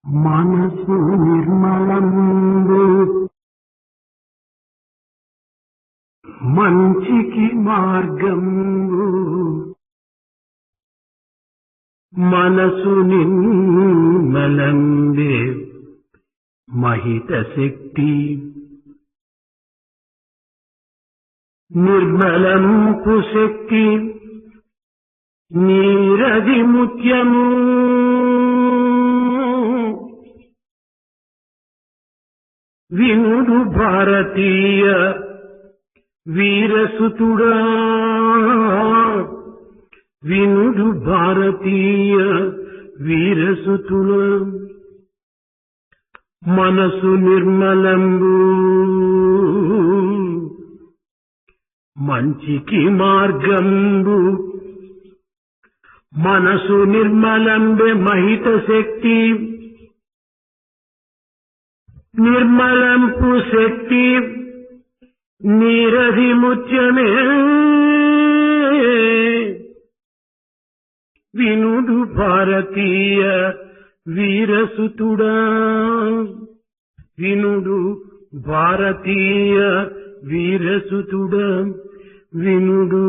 మనసు నిర్మలంబు మంచికి మార్గంబు మనసు నిర్మలంబే మహిత శక్తి నిర్మలంపు శక్తి నీరది ముత్యము వినుడు భారతీయ వీరసుతుడా వినుడు భారతీయ వీరసుతుడా మనసు నిర్మలంబు మంచికి మార్గంబు మనసు నిర్మలంబే మహిత శక్తి నిర్మలంపు శక్తి నీరది ముత్యమే వినుడు భారతీయ వీరసుతుడా వినుడు భారతీయ వీరసుతుడా వినుడు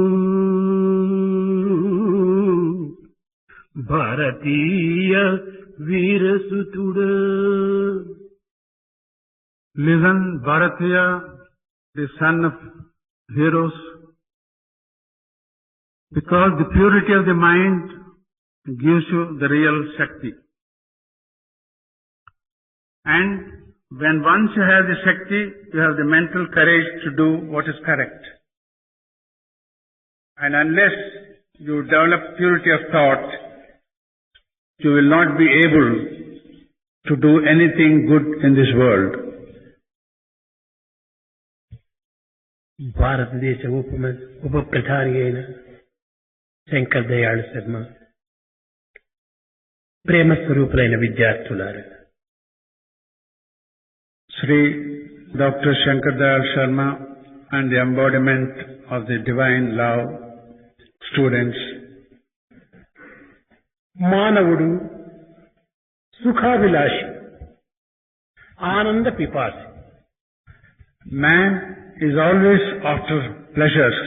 భారతీయ వీరసుతుడా. Listen, Bharatiya, the son of heroes, because the purity of the mind gives you the real Shakti. And when once you have the Shakti, you have the mental courage to do what is correct. And unless you develop purity of thought, you will not be able to do anything good in this world. భారతదేశ ఉప ప్రధాని అయిన శంకర్ దయాళ్ శర్మ, ప్రేమ స్వరూపులైన విద్యార్థులారా, Sri Dr. Shankar Dayal Sharma and the embodiment of the divine love, students. మానవుడు సుఖాభిలాషి, ఆనంద పిపాసి. Man is always after pleasures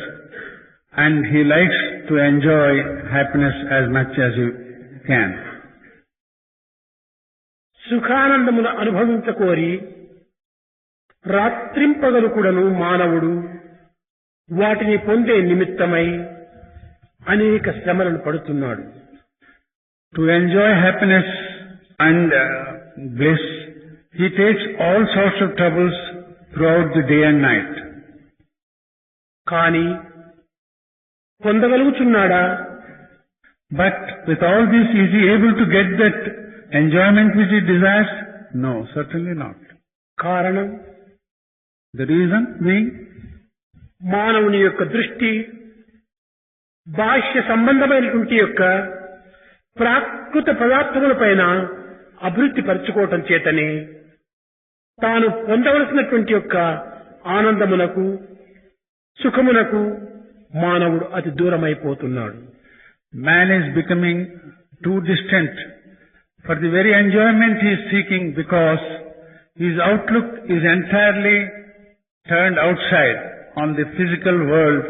and he likes to enjoy happiness as much as he can. సుఖానందమును అనుభవించకోరి రాత్రింపగలు కూడాను మానవుడు వాటిని పొందే నిమిత్తమై అనేక శ్రమలను పడుతున్నాడు. To enjoy happiness and bliss, he takes all sorts of troubles throughout the day and night. కానీ పొందగలుగుతున్నాడా? But with all this, is he able to get that enjoyment which he desires? No, certainly not. కారణం, The reason being, మానవుని యొక్క దృష్టి బాహ్య సంబంధమైనటువంటి యొక్క ప్రాకృత పదార్థములపైన అభివృద్ధి పరచుకోవటం చేతనే తాను పొందవలసినటువంటి యొక్క ఆనందమునకు సుఖమునకు మానవుడు అతి దూరమైపోతున్నాడు. man is becoming too distant for the very enjoyment he is seeking, because his outlook is entirely turned outside on the physical world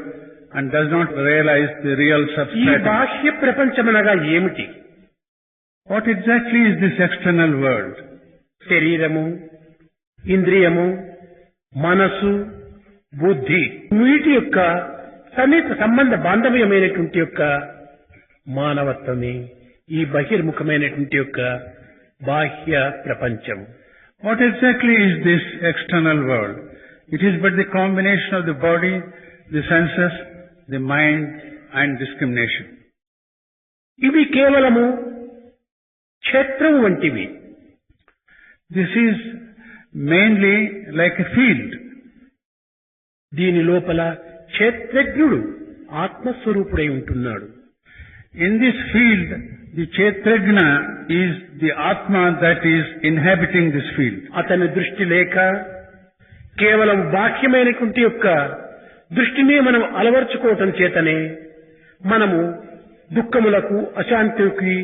and does not realize the real ఈ substance. బాహ్య ప్రపంచమనగా ఏమిటి? What exactly is this external world? శరీరము, ఇంద్రియము, మనసు, బుద్ధి, వీటి యొక్క సన్నిహిత సంబంధ బాంధవ్యమైనటువంటి యొక్క మానవత్వమే ఈ బహిర్ముఖమైనటువంటి యొక్క బాహ్య ప్రపంచం. What exactly is this external world? It is but the combination of the body, the senses, the mind and discrimination. ఇవి కేవలము క్షేత్రం వంటివి. This is mainly like a field. దీని లోపల క్షేత్రజ్ఞుడు ఆత్మస్వరూపుడై ఉంటున్నాడు. In this field, the Kshetrajna is the Atma that is inhabiting this field. అతని దృష్టి లేక కేవలం బాహ్యమైనటువంటి యొక్క దృష్టిని మనం అలవర్చుకోవటం చేతనే మనము దుఃఖములకు అశాంతికి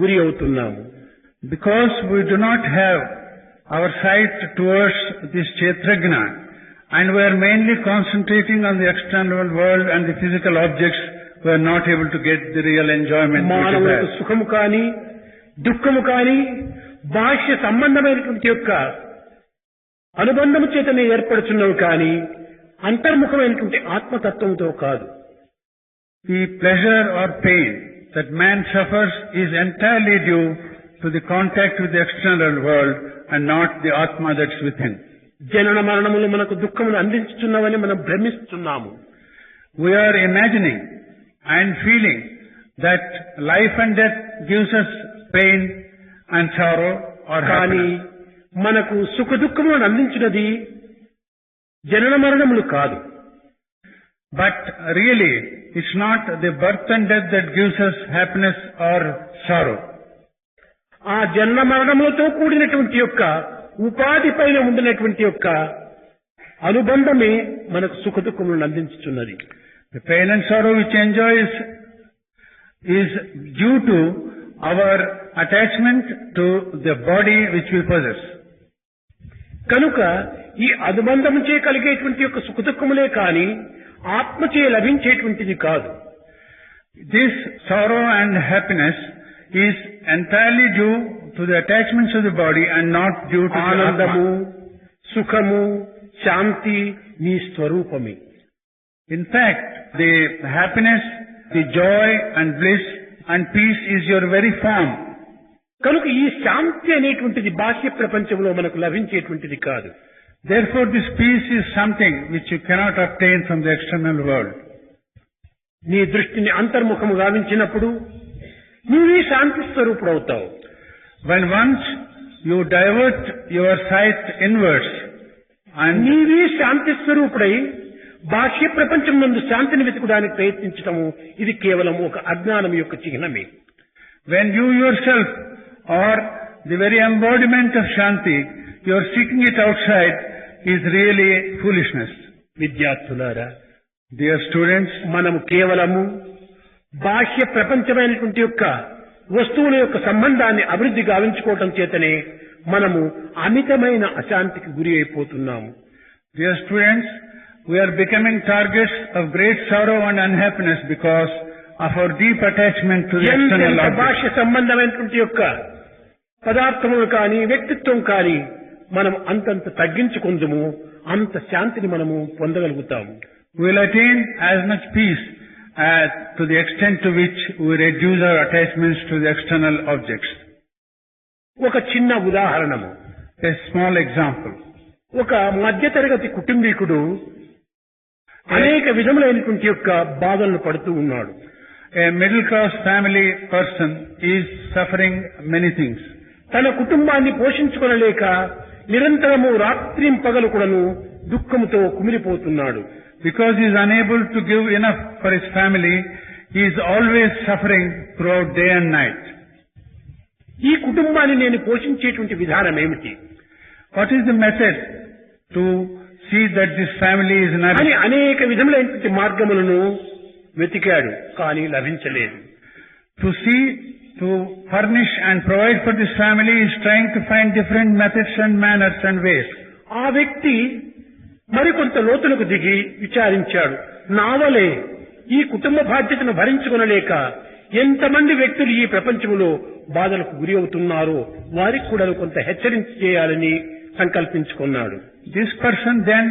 గురి అవుతున్నాము. Because we do not have our sight towards this Kshetrajna, and we are mainly concentrating on the external world and the physical objects, we are not able to get the real enjoyment which is మానవులకు there. సుఖము కాని దుఃఖము కాని బాహ్య సంబంధమైనటువంటి యొక్క అనుబంధము చేతనే ఏర్పడుచున్నవి కాని అంతర్ముఖమైనటువంటి ఆత్మతత్వంతో కాదు. The pleasure or pain that man suffers is entirely due to the contact with the external world and not the Atma that's within. జనన మరణములు మనకు దుఃఖమును అందించుచున్నవని మనం భ్రమిస్తున్నాము. We are imagining and feeling that life and death gives us pain and sorrow or కానీ happiness. మనకు సుఖ దుఃఖములను అందించినది జనన మరణములు కాదు. But really, it's not the birth and death that gives us happiness or sorrow. ఆ జన్మ మరణములతో కూడినటువంటి యొక్క ఉపాధి పైన ఉండినటువంటి యొక్క అనుబంధమే మనకు సుఖ దుఃఖములను అందించుచున్నది. The pain and sorrow which enjoys is due to our attachment to the body which we possess. కనుక ఈ అనుబంధముచే కలిగేటువంటి యొక్క సుఖ దుఃఖములే కాని ఆత్మచే లభించేటువంటిది కాదు. This sorrow and happiness is entirely due to the attachments of the body and not due to the ఆనందము Atma. సుఖము శాంతి నీ స్వరూపమే. In fact, the happiness, the joy and bliss and peace is your very form. కనుక ఈ శాంతి అనేటువంటిది బాహ్య ప్రపంచంలో మనకు లభించేటువంటిది కాదు. Therefore, this peace is something which you cannot obtain from the external world. నీ దృష్టిని అంతర్ముఖము గావించినప్పుడు నీవే శాంతి స్వరూపుడవుతావు. When once you divert your sight inwards and నీవే శాంతి స్వరూపుడై బాహ్య ప్రపంచం నందు శాంతిని వెతుకడానికి ప్రయత్నించటము ఇది కేవలం ఒక అజ్ఞానం యొక్క చిహ్నమే. when you yourself are the very embodiment of Shanti, you are seeking it outside is really foolishness. విద్యార్థులారా, Dear students, మనము కేవలము బాహ్య ప్రపంచమైనటువంటి యొక్క వస్తువుల యొక్క సంబంధాన్ని అభివృద్ధి గావించుకోవటం చేతనే మనము అమితమైన అశాంతికి గురి అయిపోతున్నాము. dear students, we are becoming targets of great sorrow and unhappiness because of our deep attachment to the external ఎంత objects. బాహ్య సంబంధమైనటువంటి యొక్క పదార్థములు కానీ వ్యక్తిత్వం కానీ మనం అంతంత తగ్గించుకుందుము అంత శాంతిని మనము పొందగలుగుతాము. We will attain as much peace to the extent to which we reduce our attachments to the external objects. ఒక చిన్న ఉదాహరణము, A small example. ఒక మధ్యతరగతి కుటుంబీకుడు అనేక విధములైనటువంటి యొక్క బాధలను పడుతూ ఉన్నాడు. A middle class family person is suffering many things. తన కుటుంబాన్ని పోషించుకొనలేక నిరంతరము రాత్రింపగలు కూడాను దుఃఖముతో కుమిలిపోతున్నాడు. Because he is unable to give enough for his family, he is always suffering throughout day and night. ఈ కుటుంబాన్ని నేను పోషించేటువంటి విధానం ఏమిటి What is the method to see that this family is అని nourished? అనేక విధములైనటువంటి మార్గములను వెతికాడు, కానీ లభించలేదు. To furnish and provide for this family is trying to find different methods and manners and ways. ఆ వ్యక్తి మరికొంత లోతులకు దిగి విచారించాడు. నావలే ఈ కుటుంబ బాధ్యతను భరించుకొనలేక ఎంతమంది వ్యక్తులు ఈ ప్రపంచంలో బాధలకు గురి అవుతున్నారో వారికి కూడా కొంత హెచ్చరించ చేయాలని సంకల్పించుకున్నాడు. This person then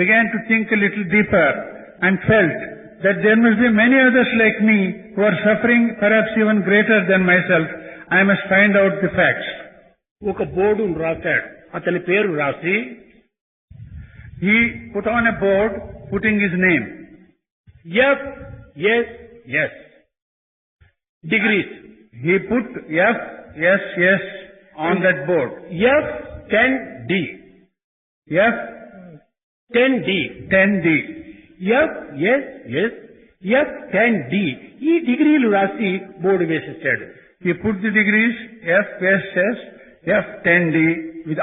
began to think a little deeper and felt that there must be many others like me who are suffering perhaps even greater than myself. I must find out the facts. ఒక బోర్డును రాశాడు. అతని పేరు రాసి He put on a board putting his name. FSS degrees. He put FSS on that board. F10D. F10D. FSS F10D. ఈ డిగ్రీలు రాసి board వేసేసాడు. He put the degrees FSS F10D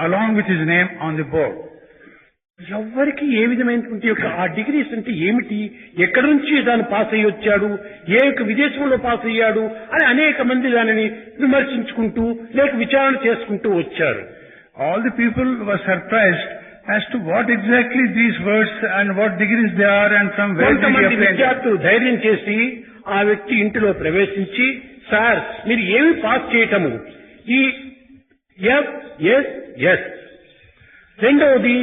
along with his name on the board. ఎవ్వరికి ఏ విధమైనటువంటి యొక్క ఆ degrees అంటే ఏమిటి, ఎక్కడి నుంచి దాన్ని పాస్ అయ్యి వచ్చాడు, ఏ యొక్క విదేశంలో పాస్ అయ్యాడు అని అనేక మంది దానిని విమర్శించుకుంటూ లేక విచారణ చేసుకుంటూ వచ్చారు. All the people were surprised as to what exactly these words and what degrees they are and from where did he కొంతమంది obtain them. విద్యార్థులు ధైర్యం చేసి ఆ వ్యక్తి ఇంటిలో ప్రవేశించి, సార్ మీరు ఏమి పాస్ చేయటము, ఈ FSS, రెండవది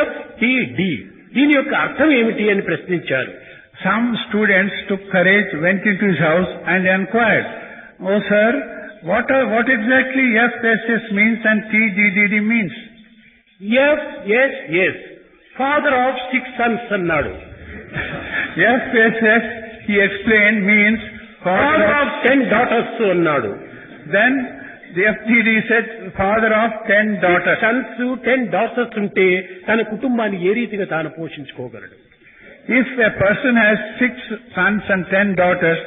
FTD, దీని యొక్క అర్థం ఏమిటి అని ప్రశ్నించారు. Some students took courage, went into his house and inquired, "Oh sir, what exactly FSS means and TDD means?" FSS, father of 6 sons అన్నాడు. FSS, he explained, means father father of. Of 10 daughters అన్నాడు. Then the FTD said father of 10 daughters. Sons 10 daughters ఉంటే తన కుటుంబాన్ని ఏ రీతిగా తాను పోషించుకోగలడు? If a person has 6 sons and 10 daughters,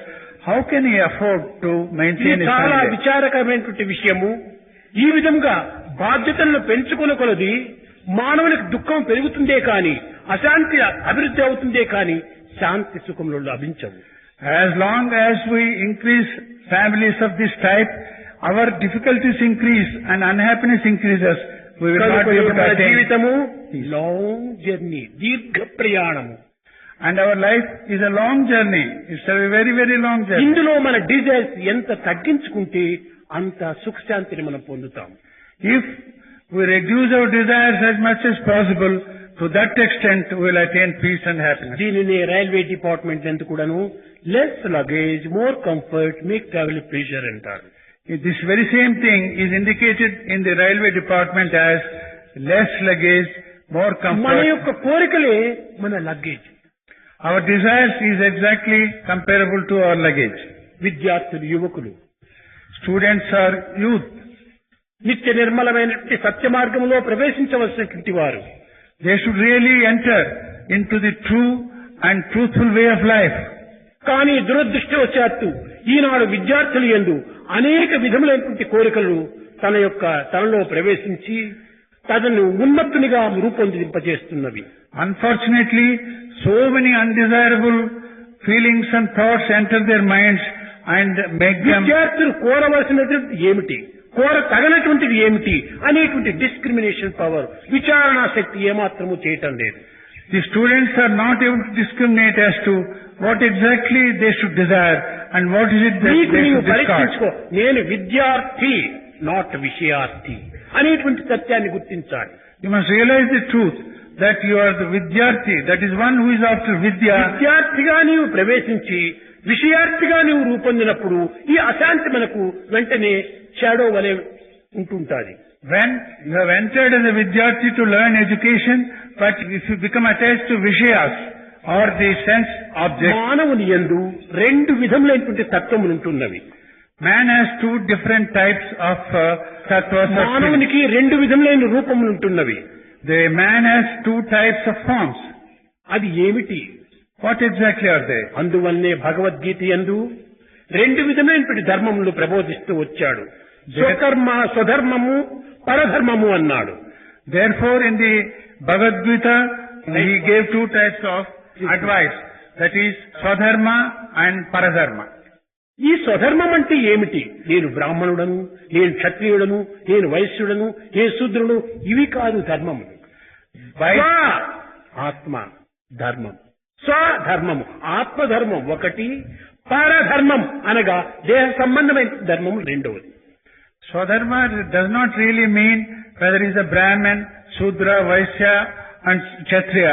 how can he afford to maintain ఇది his చాలా family? విచారకరమైనటువంటి విషయము. ఈ విధంగా బాధ్యతలను పెంచుకున్న కొలది మానవునికి దుఃఖం పెరుగుతుందే కాని, అశాంతి అభివృద్ధి అవుతుందే కాని శాంతి సుఖములు లభించవు. As long as we increase families of this type, our difficulties increase and unhappiness increases. We will not be able to మన attain. జీవితము లాంగ్ జర్నీ, దీర్ఘ ప్రయాణము. And our life is a long journey. It's a very, very long journey. ఇందులో మన desires ఎంత తగ్గించుకుంటే అంత సుఖశాంతిని మనం పొందుతాం. If we reduce our desires as much as possible, to that extent we will attain peace and happiness. దీనిని railway department ఎందుకు కూడాను less luggage more comfort make travel pleasure అంటారు. This very same thing is indicated in the railway department as less luggage, more మన comfort. యొక్క కోరికలే మన luggage. Our desires is exactly comparable to our luggage. విద్యార్థులు, యువకులు Students are youth. నిత్య నిర్మలమైనటువంటి సత్య మార్గంలో ప్రవేశించవలసినటువంటి వారు. They should really enter into the true and truthful way of life. కానీ దురదృష్టవశాత్తు ఈనాడు విద్యార్థులు యందు అనేక విధములైనటువంటి కోరికలు తనలో ప్రవేశించి తనను ఉన్మత్తునిగా రూపొందింపజేస్తున్నవి. Unfortunately, so many undesirable feelings and thoughts enter their minds and make them. విద్యార్థులు కోరవలసినటువంటి ఏమిటి, కోర తగనటువంటిది ఏమిటి అనేటువంటి డిస్క్రిమినేషన్ పవర్, విచారణా శక్తి ఏమాత్రము చేయటం లేదు. The students are not able to discriminate as to what exactly they should desire and what is it that నీకు they నీవు should discard. పరీక్షించుకో, నేను విద్యార్థి నాట్ విషయార్థి అనేటువంటి సత్యాన్ని గుర్తించాలి. You must realize the truth that you are the vidyarthi, that is one who is after vidya. విద్యార్థిగా నీవు ప్రవేశించి విషయార్థిగా నీవు రూపొందినప్పుడు ఈ అశాంతి మనకు వెంటనే షాడో వలె ఉంటుంటాది. When you have entered as a vidyarthi to learn education, but if you become attached to vishayas or the sense objects, మానవుని యందు 2 విధములైనటువంటి తత్వములు ఉంటున్నవి. man has 2 different types of tattvas. మానవునికి 2 విధములైన రూపములు ఉంటున్నవి. The man has 2 types of forms. అది ఏమిటి? What exactly are they? అందువల్లనే భగవద్గీత యందు 2 విధమైనటువంటి ధర్మములు ప్రబోధిస్తూ వచ్చాడు. స్వధర్మము పరధర్మము అన్నాడు. Therefore, in the Bhagavad Gita, he gave 2 types of advice. That is, Swadharma and Paradharma. ఈ స్వధర్మం అంటే ఏమిటి? నేను బ్రాహ్మణుడను, నేను క్షత్రియుడను, నేను వైశ్యుడను, నేను శూద్రుడు, ఇవి కాదు ధర్మము. స్వ ఆత్మ ధర్మం, స్వధర్మము ఆత్మధర్మం ఒకటి, పరధర్మం అనగా దేహ సంబంధమైన ధర్మము రెండవది. Swadharma does not really mean whether he is a Brahmin, Shudra, Vaishya and Kshatriya,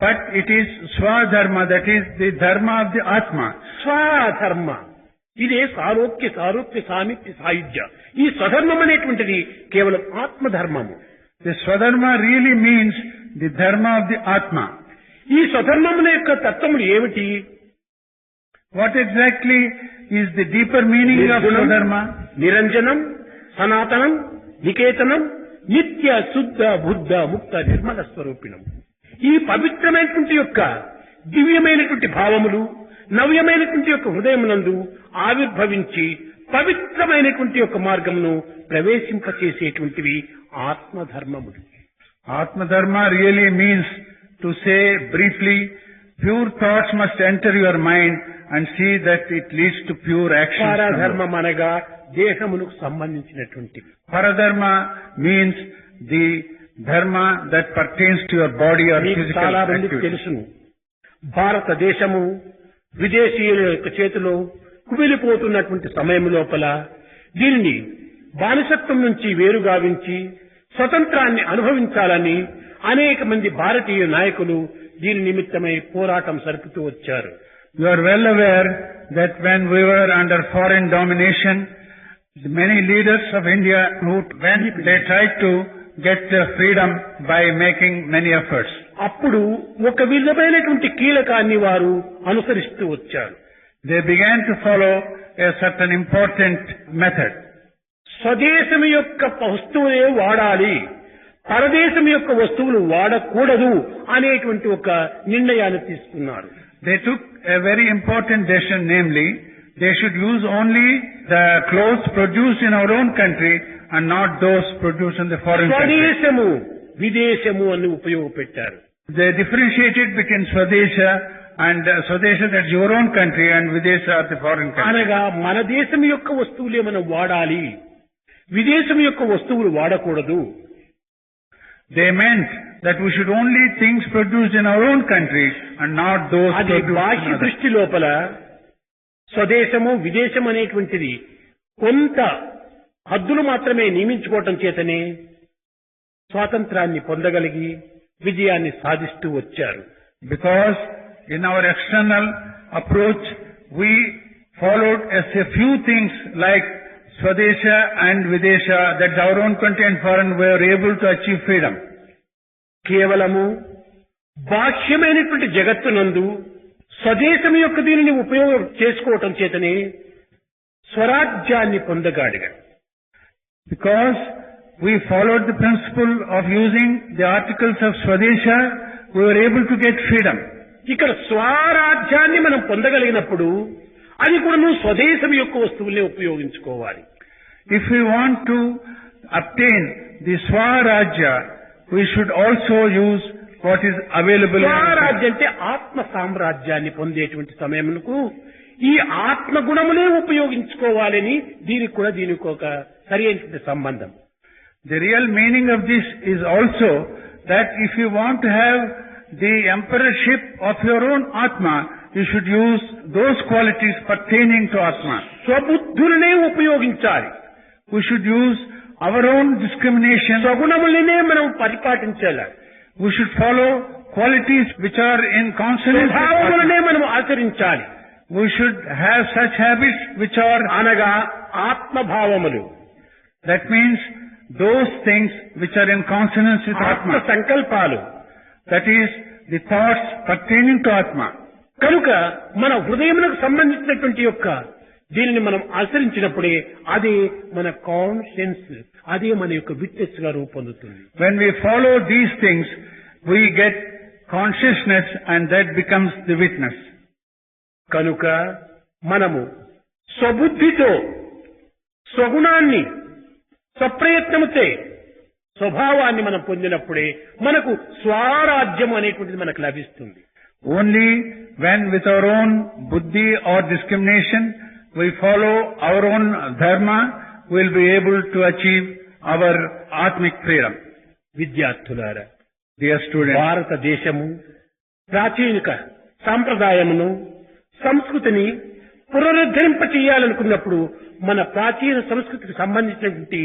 but it is Swadharma, that is the dharma of the Atma. స్వధర్మ ఇదే సారోక్య సామీప్య సాయుధ్య. ఈ స్వధర్మం అనేటువంటిది కేవలం ఆత్మధర్మము. The Swadharma really means the dharma of the Atma. ఈ స్వధర్మముల యొక్క తత్వములు ఏమిటి? What exactly is the deeper meaning of నిర్గుణం, Swadharma? నిరంజనం, సనాతనం, నికేతనం, నిత్య శుద్ధ బుద్ధ ముక్త నిర్మల స్వరూపిణం. ఈ పవిత్రమైనటువంటి యొక్క దివ్యమైనటువంటి భావములు నవ్యమైనటువంటి యొక్క హృదయమునందు ఆవిర్భవించి పవిత్రమైనటువంటి యొక్క మార్గమును ప్రవేశింపచేసేటువంటివి ఆత్మధర్మములు. Atma Dharma really means to say briefly, pure thoughts must enter your mind and see that it leads to pure actions. పరధర్మం అనగా దేహమునకు సంబంధించినటువంటివి. Paradharma means the dharma that pertains to your body or మీకు physical చాలా మందికి activity. తెలుసును, భారతదేశము విదేశీయుల యొక్క చేతిలో కుమిలిపోతున్నటువంటి సమయం లోపల దీనిని బానిసత్వం నుంచి వేరుగావించి స్వతంత్రాన్ని అనుభవించాలని అనేక మంది భారతీయ నాయకులు దీని నిమిత్తమై పోరాటం సరుపుతూ వచ్చారు. You are well aware that when we were under foreign domination, many leaders of India when they tried to get freedom by making many efforts. అప్పుడు ఒక విధమైనటువంటి కీలకాన్ని వారు అనుసరిస్తూ వచ్చారు. They began to follow a certain important method. స్వదేశం యొక్క వస్తువులే వాడాలి, పరదేశం యొక్క వస్తువులు వాడకూడదు అనేటువంటి ఒక నిర్ణయాన్ని తీసుకున్నారు. They took a very important decision, namely, they should use only the clothes produced in our own country and not those produced in the foreign country. స్వదేశము విదేశము అని ఉపయోగపెట్టారు. They differentiated between Swadesha and Swadesha, that's your own country, and Videsha are the foreign country. అనగా మన దేశం యొక్క వస్తువులే మనం వాడాలి, విదేశం యొక్క వస్తువులు వాడకూడదు. They meant that we should only things produced in our own country and not those అది produced in బాహ్య others. దృష్టి లోపల స్వదేశము విదేశం అనేటువంటిది కొంత హద్దులు మాత్రమే నియమించుకోవటం చేతనే స్వాతంత్రాన్ని పొందగలిగి విజయాన్ని సాధిస్తూ వచ్చారు. Because in our external approach, we followed a few things like Swadesha and Videsha, that our own country and foreign were able to achieve freedom. కేవలము బాహ్యమైనటువంటి జగత్తునందు స్వదేశం యొక్క దీనిని ఉపయోగం చేసుకోవటం చేతనే స్వరాజ్యాన్ని పొందగాడిగా. Because we followed the principle of using the articles of Swadesha, we were able to get freedom. ఇక్కడ స్వరాజ్యాన్ని మనం పొందగలిగినప్పుడు అది కూడా నువ్వు స్వదేశం యొక్క వస్తువులే ఉపయోగించుకోవాలి. If we want to obtain the Swarajya, we should also use what is available in our country. స్వరాజ్యం అంటే ఆత్మ సామ్రాజ్యాన్ని పొందేటువంటి సమయమునకు ఈ ఆత్మ గుణములే ఉపయోగించుకోవాలని దీనికి ఒక సరి అయినటువంటి సంబంధం. The real meaning of this is also that if you want to have the emperorship of your own Atma, you should use those qualities pertaining to Atma. స్వబుద్ధులనే ఉపయోగించాలి. We should use our own discrimination. స్వగుణములనే మనం పరిపాటించాలి. We should follow qualities which are in consonance with స్వభావములనే Atma. మనం ఆచరించాలి. We should have such habits which are, అనగా ఆత్మభావములు. that means those things which are in consonance with ఆత్మ Atma. సంకల్పాలు. That is, the thoughts pertaining to Atma. కనుక మన హృదయమునకు సంబంధించినటువంటి యొక్క దీనిని మనం ఆచరించినప్పుడే అదే మన కాన్షియన్స్, అదే మన యొక్క విట్నెస్ గా రూపొందుతుంది. When we follow these things, we get consciousness and that becomes the witness. కనుక మనము స్వబుద్ధితో స్వగుణాన్ని స్వప్రయత్నముతే స్వభావాన్ని మనం పొందినప్పుడే మనకు స్వరాజ్యం అనేటువంటిది మనకు లభిస్తుంది. Only when with our own buddhi or discrimination we follow our own dharma, we will be able to achieve our atmic freedom. విద్యార్థులారా, Dear students, భారతదేశము ప్రాచీనిక సాంప్రదాయమును సంస్కృతిని పునరుద్ధరింప చేయాలనుకున్నప్పుడు మన ప్రాచీన సంస్కృతికి సంబంధించినటువంటి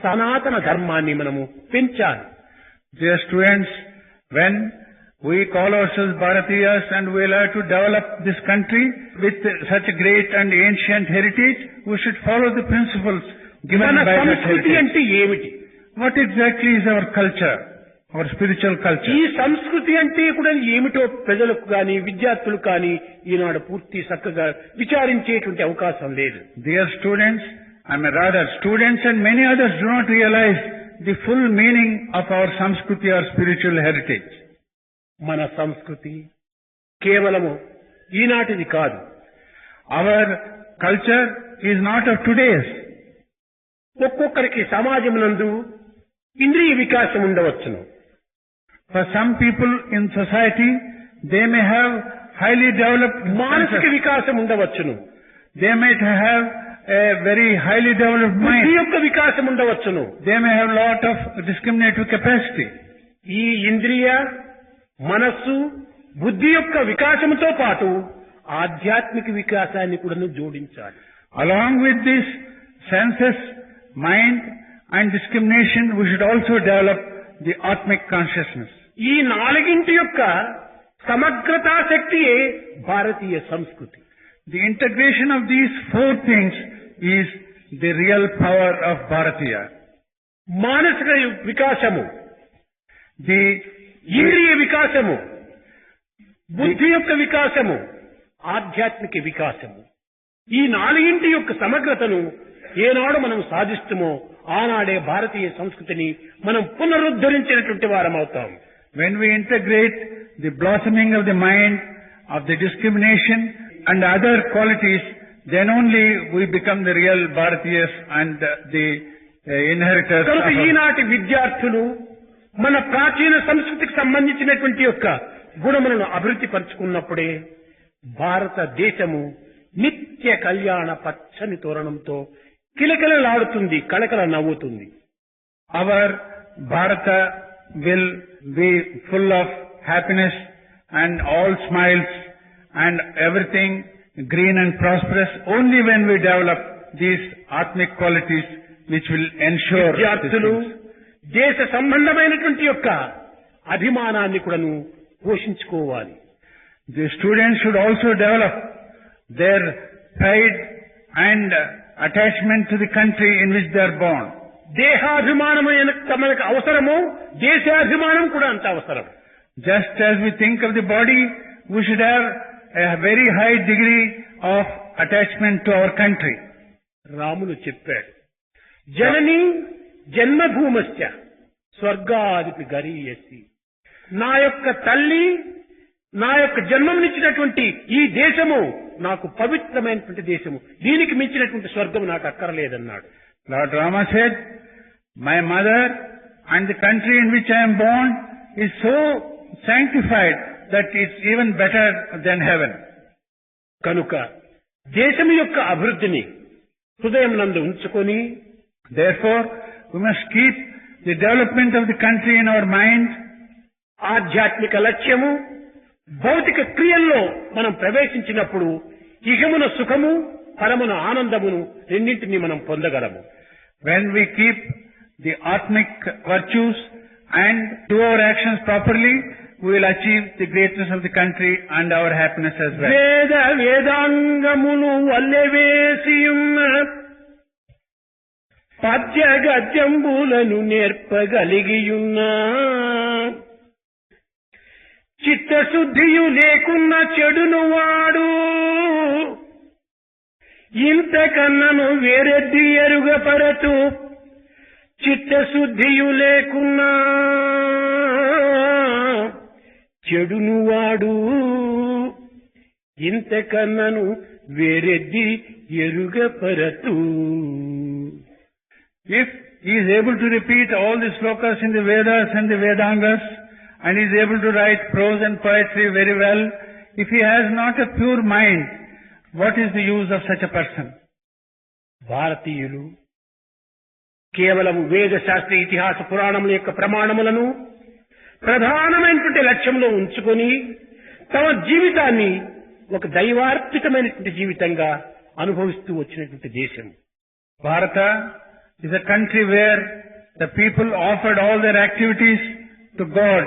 సనాతన ధర్మాన్ని మనము పెంచాలి. dear students, when we call ourselves Bharatiyas and we will have to develop this country with such a great and ancient heritage, we should follow the principles given మన by that సంస్కృతి heritage. అంటే ఏమిటి? What exactly is our culture, our spiritual ఈ culture? సంస్కృతి అంటే కూడా ఏమిటో ప్రజలకు కానీ విద్యార్థులకు కానీ ఈనాడు పూర్తి చక్కగా విచారించేటువంటి అవకాశం లేదు. Dear students, rather students and many others do not realize the full meaning of our Samskriti or spiritual heritage. మన సంస్కృతి కేవలము ఈనాటిది కాదు. Our culture is not of today's. ఒక్కొక్కరికి సమాజమునందు ఇంద్రియ వికాసం ఉండవచ్చును. For some people in society, they may have highly developed మానసిక senses. వికాసం ఉండవచ్చును, They might have a very highly developed బుద్ధి mind. యొక్క వికాసం ఉండవచ్చును. They may have lot of discriminative capacity. ఈ ఇంద్రియ, మనస్సు, బుద్ధి యొక్క వికాసంతో పాటు ఆధ్యాత్మిక వికాసాన్ని కూడా జోడించాలి. Along with this senses, mind and discrimination, we should also develop the Atmic consciousness. ఈ నాలుగింటి యొక్క సమగ్రతా శక్తియే భారతీయ సంస్కృతి. The integration of these four things is the real power of Bharatiya. మానసిక వికాసము, The ఇంద్రియ వికాసము, బుద్ధి యొక్క వికాసము, ఆధ్యాత్మిక వికాసము, ఈ నాలుగింటి యొక్క సమగ్రతను ఏనాడు మనం సాధిస్తామో ఆనాడే భారతీయ సంస్కృతిని మనం పునరుద్ధరించినటువంటి వారం అవుతాం. when we integrate the blossoming of the mind, of the discrimination and other qualities, then only we become the real Bharatiyas and the inheritors కనుక of our. ఈనాటి విద్యార్థులు మన ప్రాచీన సంస్కృతికి సంబంధించినటువంటి యొక్క గుణములను అభివృద్ధి పరుచుకున్నప్పుడే భారతదేశము నిత్య కళ్యాణ పచ్చని తోరణంతో కిలకిలలాడుతుంది, కళకళ నవ్వుతుంది. Our Bharata will be full of happiness and all smiles and everything green and prosperous only when we develop these Atmic qualities which will ensure these విద్యార్థులు things. దేశ సంబంధమైనటువంటి యొక్క అభిమానాన్ని కూడాను పోషించుకోవాలి. The students should also develop their pride and attachment to the country in which they are born. దేహాభిమానం మనకు అవసరమో దేశాభిమానం కూడా అంత అవసరం. Just as we think of the body, we should have a very high degree of attachment to our country. Ramulu చెప్పాడు, జనని జన్మభూమశ్చ స్వర్గాదిపి గరీయసి. నా యొక్క తల్లి, నా యొక్క జన్మనిచ్చినటువంటి ఈ దేశము నాకు పవిత్రమైనటువంటి దేశము, దీనికి మించినటువంటి స్వర్గం నాకు అక్కరలేదన్నాడు. Lord Rama said, my mother and the country in which I am born is so sanctified that it's even better than heaven. కనుక దేశం యొక్క అభివృద్ధిని హృదయం నందు ఉంచుకొని, Therefore, we must keep the development of the country in our mind. ఆధ్యాత్మిక లక్ష్యము, భౌతిక క్రియల్లో మనం ప్రవేశించినప్పుడు ఇహమున సుఖము, పరమున ఆనందమును రెండింటినీ మనం పొందగలము. When we keep the Atmic virtues and do our actions properly, we will achieve the greatness of the country and our happiness as well. వేద వేదాంగములు వల్లెవేసియున్న పద్య గద్యంబులను నేర్పగలిగియున్నా, చిత్తశుద్ధియు లేకున్న చెడును వాడు ఇంతకన్నను వేరెద్ది ఎరుగపరతు. చిత్తశుద్ధియు లేకున్నా చెడును వాడు ఇంతకన్నను వేరెద్ది ఎరుగపరతు. If he is able to repeat all the slokas in the Vedas and the Vedangas, and is able to write prose and poetry very well, if he has not a pure mind, what is the use of such a person? భారతీయులు కేవలం వేద శాస్త్ర ఇతిహాస పురాణముల యొక్క ప్రమాణములను ప్రధానమైనటువంటి లక్ష్యంలో ఉంచుకొని తమ జీవితాన్ని ఒక దైవార్పితమైనటువంటి జీవితంగా అనుభవిస్తూ వచ్చినటువంటి దేశం. Bharata is a country where the people offered all their activities to God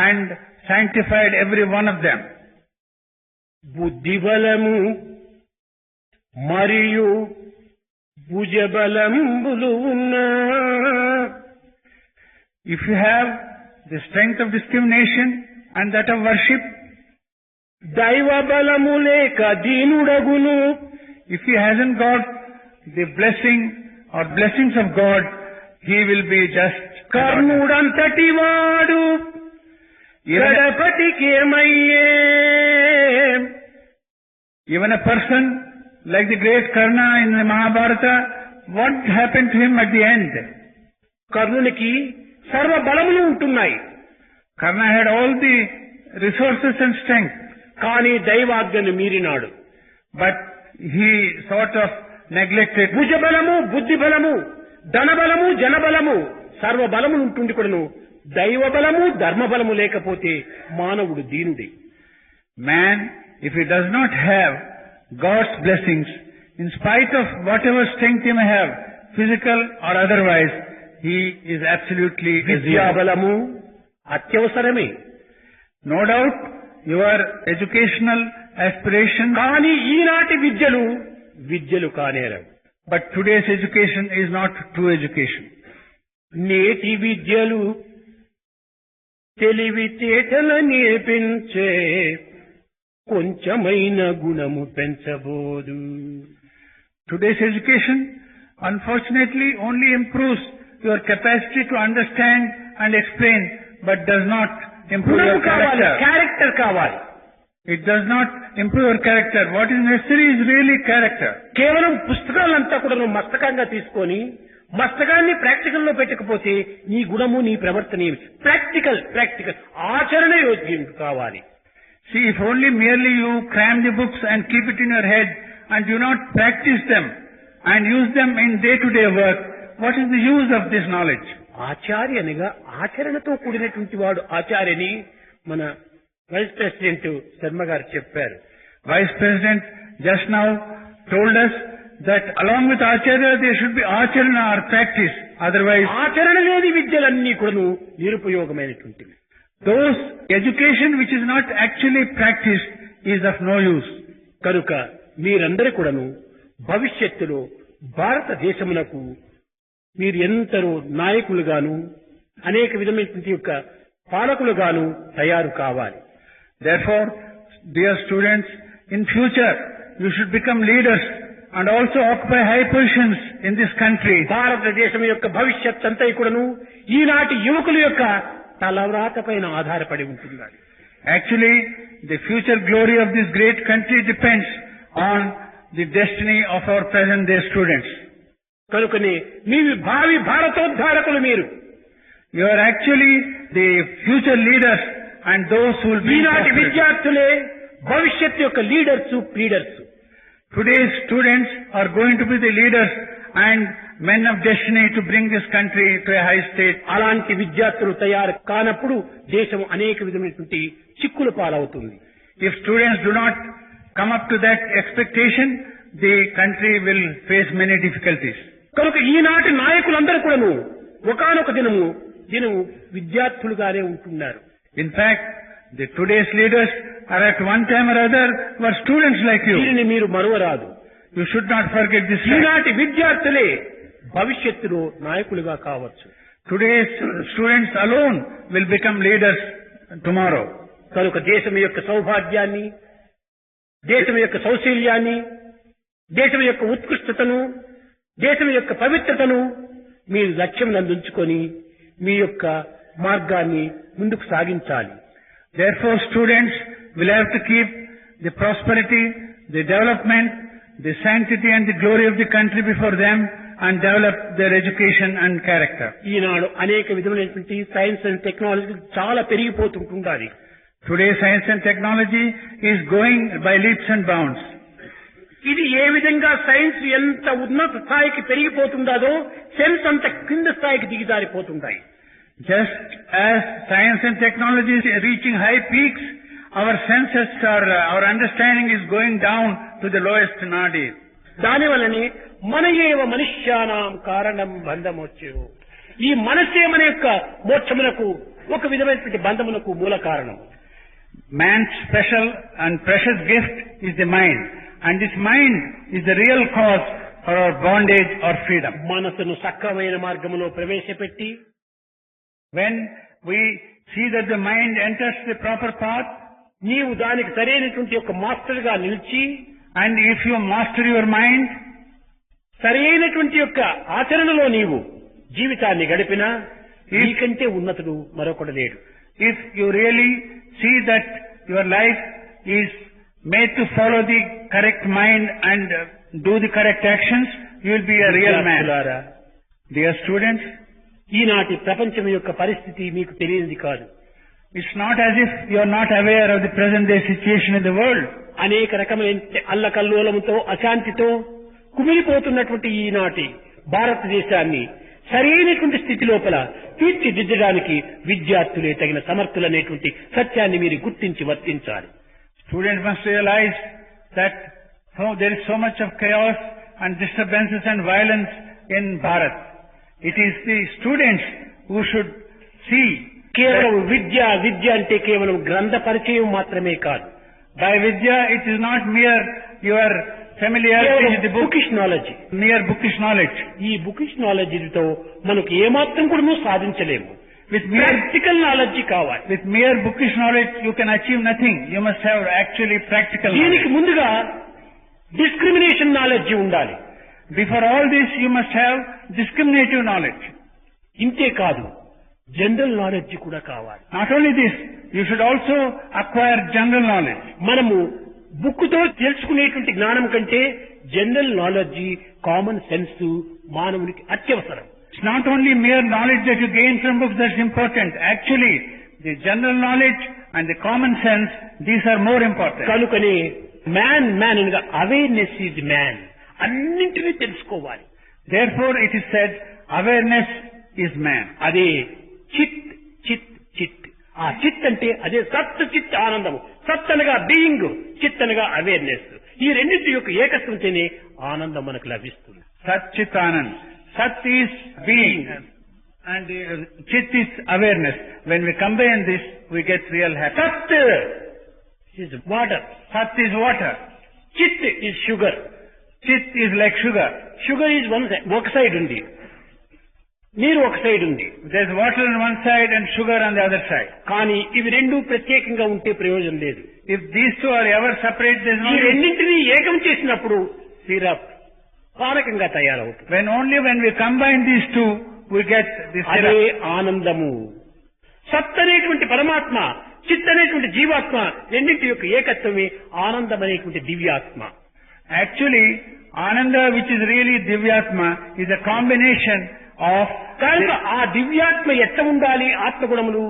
and sanctified every one of them. బుద్ధిబలము మరియు భుజబలంబులు ఉన్నా, If you have the strength of discrimination and that of worship, దైవ బలము లేక దీనుడగును. if he hasn't got the blessing or blessings of God, he will be just కర్ణుడంతటి వాడు గడపటికేమయ్యే. Even a person like the great Karna in the Mahabharata, what happened to him at the end? కర్ణునికి సర్వ బలములు ఉంటున్నాయి. Karna had all the resources and strength, కానీ దైవాజ్ఞను మీరినాడు. but he sort of neglected. భుజబలము, బుద్ధి బలము, ధనబలము, జనబలము, సర్వబలము ఉంటుండి కూడాను దైవ బలము, ధర్మ బలము లేకపోతే మానవుడు దీనుడే. Man, if he does not have God's blessings, in spite of whatever strength he may have, physical or otherwise, he is absolutely a zero. విద్యాబలము అత్యవసరమే. No doubt, your educational aspiration, కానీ ఈనాటి విద్యలు కానేరవు. but today's education is not true education. నేటి విద్యలు తెలివితేటల నేర్పించే కొంచెమైన గుణము పెంచబోదు. Today's education, unfortunately, only improves your capacity to understand and explain, but does not improve గుణము your కావాలి, character. క్యారెక్టర్ కావాలి. It does not improve your character. What is necessary is really character. కేవలం పుస్తకాలంతా కూడా నువ్వు మస్తకంగా తీసుకొని మస్తకాన్ని ప్రాక్టికల్ లో పెట్టకపోతే నీ గుణము, నీ ప్రవర్తన ప్రాక్టికల్ ఆచరణ యోగ్యం కావాలి. See, if only merely you cram the books and keep it in your head and do not practice them and use them in day-to-day work, what is the use of this knowledge? ఆచార్యనిగా ఆచరణతో కూడినటువంటి వాడు ఆచార్యని మన vice president Sharma గారు చెప్పారు. Vice President just now told us that along with Acharya there should be Acharana or practice. Otherwise, ఆచరణ లేని విద్యలన్నీ కూడాను నిరుపయోగమైనటువంటివి. those education which is not actually practiced is of no use. కనుక మీరందరూ కూడాను భవిష్యత్తులో భారతదేశమునకు మీరు ఎంతరో నాయకులుగాను అనేక విధమైనటువంటి యొక్క పాలకులుగాను తయారు కావాలి. Therefore, dear students, in future you should become leaders and also occupy high positions in this country. భారతదేశం యొక్క భవిష్యత్ అంతా కూడాను ఈనాటి యువకుల యొక్క తలవ్రాత పైన ఆధారపడి ఉంటుంది. Actually, the future glory of this great country depends on the destiny of our present day students. కనుకనే మీవి భావి భారతోద్ధారకులు. మీరు You are actually the future leaders and those who will be ఈనాటి prosperous. విద్యార్థులే భవిష్యత్ యొక్క leaders. Today's students are going to be the leaders and men of destiny to bring this country to a high state. అలాంటి విద్యార్థులు తయారు కానప్పుడు దేశం అనేక విధమైనటువంటి చిక్కుల పాలవుతుంది. If students do not come up to that expectation, the country will face many difficulties. కనుక ఈనాటి నాయకులందరూ కూడాను ఒకానొక దినము విద్యార్థులుగానే ఉంటున్నారు. In fact, the today's leaders are at one time or other were students like you. దీనిని మీరు మరువరాదు. You should not forget this fact. ఈనాటి విద్యార్థులే భవిష్యత్తులో నాయకులుగా కావచ్చు. Today's students alone will become leaders tomorrow. కనుక దేశం యొక్క సౌభాగ్యాన్ని, దేశం యొక్క సౌశల్యాన్ని, దేశం యొక్క ఉత్కృష్టతను, దేశం యొక్క పవిత్రతను మీరు లక్ష్యం నందుంచుకొని మీ యొక్క మార్గాన్ని ముందుకు సాగించాలి. Therefore, students will have to keep the prosperity, the development, the sanctity and the glory of the country before them and develop their education and character. ఈనాడు అనేక విధమైనటువంటి సైన్స్ అండ్ టెక్నాలజీ చాలా పెరిగిపోతుంటుండాలి. Today, science and technology is going by leaps and bounds. ఇది ఏ విధంగా science ఎంత ఉన్నత స్థాయికి పెరిగిపోతుందో sense అంత కింద స్థాయికి దిగిజారిపోతుంటాయి. Just as science and technology is reaching high peaks, our senses or our understanding is going down to the lowest nadi. దానివల్లనే మన ఏవ మనుష్యానాం కారణం బంధమోచ్చేవు. ఈ మనసే మన యొక్క మోక్షమునకు ఒక విధమైనటువంటి బంధమునకు మూల కారణం. Man's special and precious gift is the mind, and this mind is the real cause for our bondage or freedom. మనసును సక్రమైన మార్గములో ప్రవేశపెట్టి when we see that the mind enters the proper path, నీవు దానికి సరైనటువంటి ఒక మాస్టర్ గా నిలిచి, and if you master your mind, సరైనటువంటి యొక్క ఆచరణలో నీవు జీవితాన్ని గడిపినా నీకంటే ఉన్నతుడు మరొకడు లేడు. If you really see that your life is made to follow the correct mind and do the correct actions, you will be a real man. Dear students, ఈనాటి ప్రపంచం యొక్క పరిస్థితి మీకు తెలియనిది కాదు. It's not as if you are not aware of the present day situation in the world. అనేక రకమైన అల్లకల్లోలముతో అశాంతితో కుమిలిపోతున్నటువంటి ఈనాటి భారతదేశాన్ని సరైనటువంటి స్థితి లోపల తీర్చిదిద్దడానికి విద్యార్థులే తగిన సమర్థులనేటువంటి సత్యాన్ని మీరు గుర్తించి వర్తించాలి. Students must realize that there is so much of chaos and disturbances and violence in Bharat. It is the students who should see. కేవలం విద్య అంటే కేవలం గ్రంథ పరిచయం మాత్రమే కాదు. By Vidya, it is not mere your familiarity with the bookish knowledge. Mere bookish knowledge. ఈ bookish knowledge తో మనకు ఏమాత్రం కూడా సాధించలేము. With mere practical knowledge కావాలి. With mere bookish knowledge, you can achieve nothing. You must have actually practical knowledge. దీనికి ముందుగా discrimination knowledge ఉండాలి. Before all this, you must have discriminative knowledge. ఇంతే కాదు, జనరల్ నాలెడ్జ్ కూడా కావాలి. Not only this, you should also acquire general knowledge. మనము బుక్కుతో తెలుసుకునేటువంటి జ్ఞానం కంటే జనరల్ నాలెడ్జ్, కామన్ సెన్స్ మానవునికి అత్యవసరం. It's not only mere knowledge that you gain from books that's important. Actually, the general knowledge and the common sense, these are more important. కనుకనే man అనగా awareness is man. అన్నింటినీ తెలుసుకోవాలి. Therefore, it is said, awareness is man. అదే చిత్. ఆ చిత్ అంటే అదే సత్ చిత్ ఆనందము. సత్ అనగా బీయింగ్, చిత్ అనగా అవేర్నెస్. ఈ రెండింటి యొక్క ఏకత్వంతోనే ఆనందం మనకు లభిస్తుంది. Sat Chit Anand. Sat is being and Chit is awareness. When we combine this, we get real happiness. Sat is water. Sat is water. Chit is sugar. Chit is like sugar. Sugar is ఒక side ఉంది, నీరు ఒక side ఉంది. There is water on one side and sugar on the other side. కానీ ఇవి రెండు ప్రత్యేకంగా ఉంటే ప్రయోజనం లేదు. If these two are ever separate, there is no. ఈ రెండింటినీ ఏకం చేసినప్పుడు సిరప్ పానకంగా తయారవుతుంది. When we combine these two, we get this. అదే ఆనందము. సత్ అనేటువంటి పరమాత్మ, చిత్ అనేటువంటి జీవాత్మ, రెండింటి యొక్క ఏకత్వమే ఆనందం అనేటువంటి దివ్యాత్మ. Actually, Ananda, which is really Divyatma, is a combination of. కనుక ఆ దివ్యాత్మ ఎట్లా ఉండాలి? ఆత్మగుణములు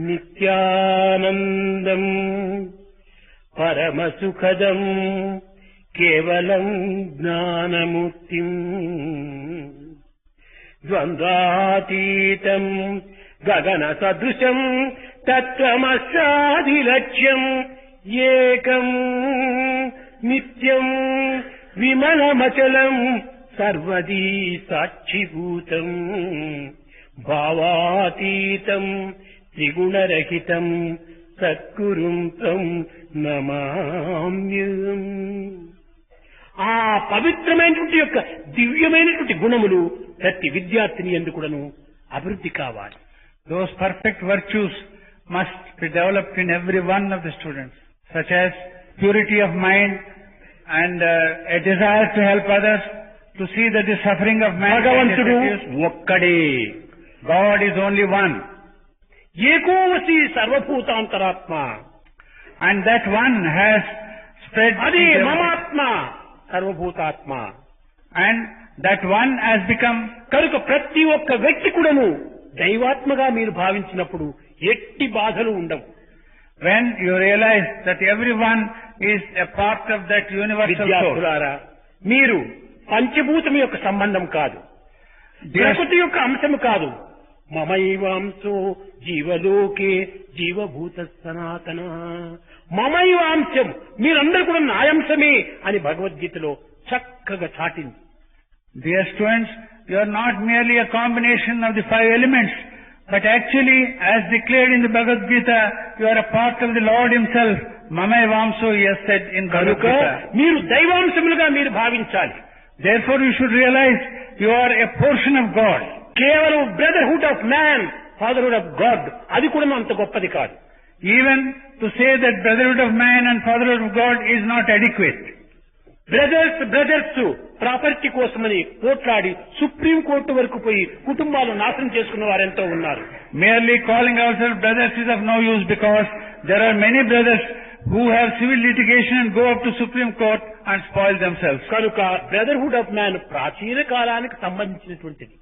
నిత్యానందం, పరమ సుఖదం, కేవలం జ్ఞానముక్తిం, ద్వంద్వాతీతం, గగన సదృశం, తత్వమస్యాధిలక్ష్యం, ఏకం నిత్యం విమలమచలం, సర్వదీ సాక్షిభూతం, భావాతీతం, త్రిగుణరహితం, సద్గురుం త్వం నమామ్యం. ఆ పవిత్రమైనటువంటి యొక్క దివ్యమైనటువంటి గుణములు ప్రతి విద్యార్థిని యందు కూడాను అభివృద్ధి కావాలి. Those perfect virtues must be developed in every one of the students, such as purity of mind and a desire to help others, to see that the suffering of man. భగవంతుడు ఒక్కడే. God is only one. ఏకోవసి సర్వభూతాంతరాత్మ. And that one has spread. అదే మమాత్మ సర్వభూతాత్మ. And that one has become. కనుక ప్రతి ఒక్క వ్యక్తి కూడాను దైవాత్మగా మీరు భావించినప్పుడు ఎట్టి బాధలు ఉండవు. When you realize that everyone is a part of that universal soul. మీరు పంచభూతం యొక్క సంబంధం కాదు, ప్రకృతి యొక్క అంశము కాదు. మమైవాంశో జీవలోకే జీవభూత సనాతన. మమైవాంశం, మీరందరూ కూడా నాయంశమే అని భగవద్గీతలో చక్కగా చాటింది. Dear students, you are not merely a combination of the 5 elements, but actually, as declared in the Bhagavad Gita, you are a part of the Lord Himself. Mamaivaamso, He has said in Bhagavad Gita. మీరు దైవాంశములుగా మీరు భావించాలి. Therefore, you should realize you are a portion of God. కేవలం brotherhood of man, fatherhood of God, అది కూడా అంత గొప్పది కాదు. Even to say that brotherhood of man and fatherhood of God is not adequate. Brothers property కోసమని పోట్లాడి supreme court వరకు పోయి కుటుంబాలు నాశనం చేసుకున్న వారెంతో ఉన్నారు. Merely calling ourselves brothers is of no use, because there are many brothers who have civil litigation and go up to Supreme Court and spoil themselves. కనుక brotherhood of man ప్రాచీన కాలానికి సంబంధించినటువంటిది.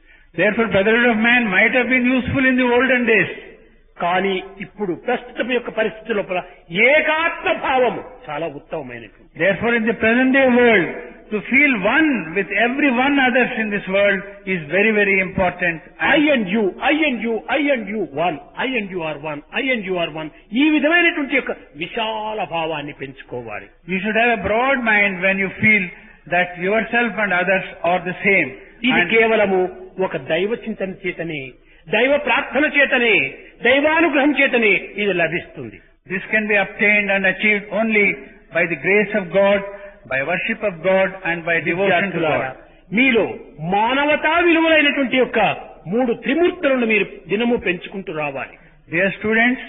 Therefore, brotherhood of man might have been useful in the olden days. కానీ ఇప్పుడు ప్రస్తుతం యొక్క పరిస్థితి లోపల ఏకాత్మ భావము చాలా ఉత్తమమైనటువంటి. Therefore, in the present day world, to feel one with every one others in this world is very, very important. I and you, I and you, I and you, one. I and you are one. I and you are one. ఈ విధమైనటువంటి యొక్క విశాల భావాన్ని పెంచుకోవాలి. You should have a broad mind when you feel that yourself and others are the same. ఇది కేవలము ఒక దైవ చింతన చేతనే, దైవ ప్రార్థన చేతనే, దైవానుగ్రహం చేతనే ఇది లభిస్తుంది. This can be obtained and achieved only by the grace of God, by worship of God and by devotion to God. మీలో మానవతా విలువలైనటువంటి యొక్క 3 త్రిమూర్తులను మీరు దినము పెంచుకుంటూ రావాలి. Dear students,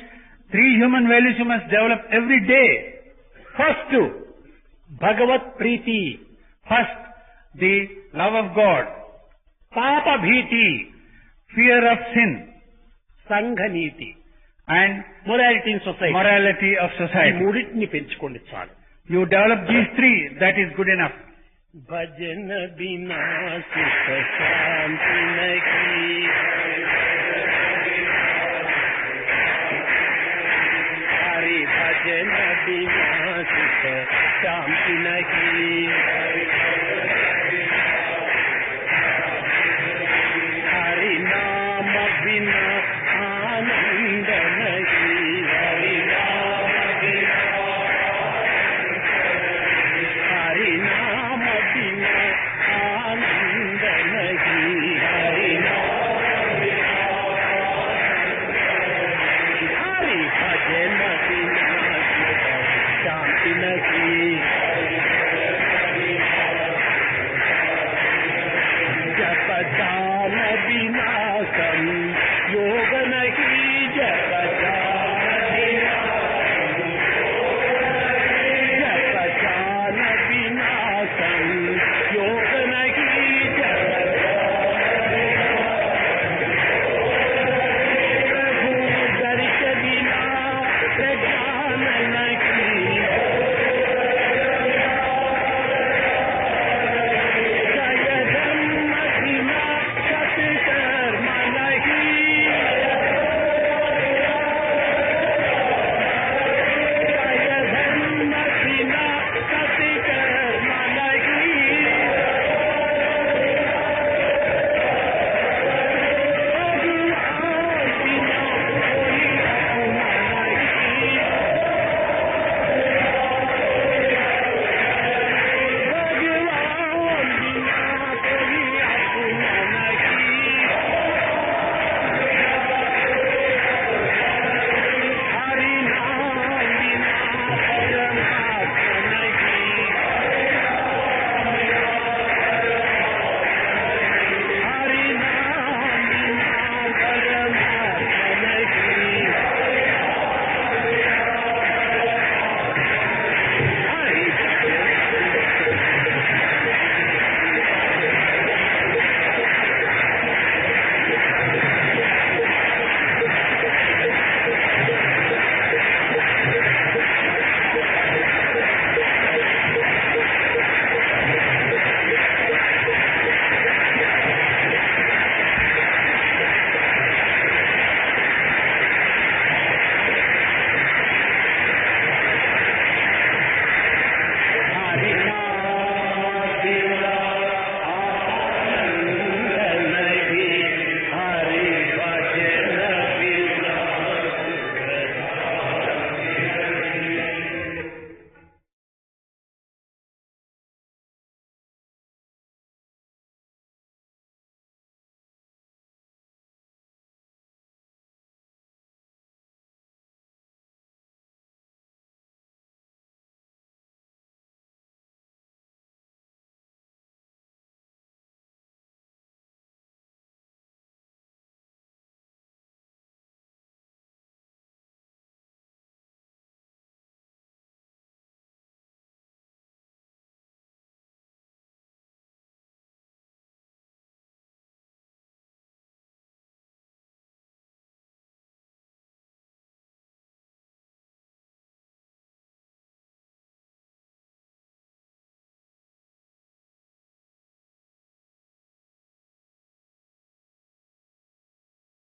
3 human values you must develop every day. First భగవత్ ప్రీతి, First, the love of God, పాప భీతి, fear of sin, సంఘ నీతి and morality in society. morality of ఈ society. మూడింటిని పెంచుకోండి చాలు. You develop these 3, that is good enough. భజన బినా సుఖ శాంతి నహీ, హరి భజన బినా సుఖ శాంతి నహీ, హరి నామ బినా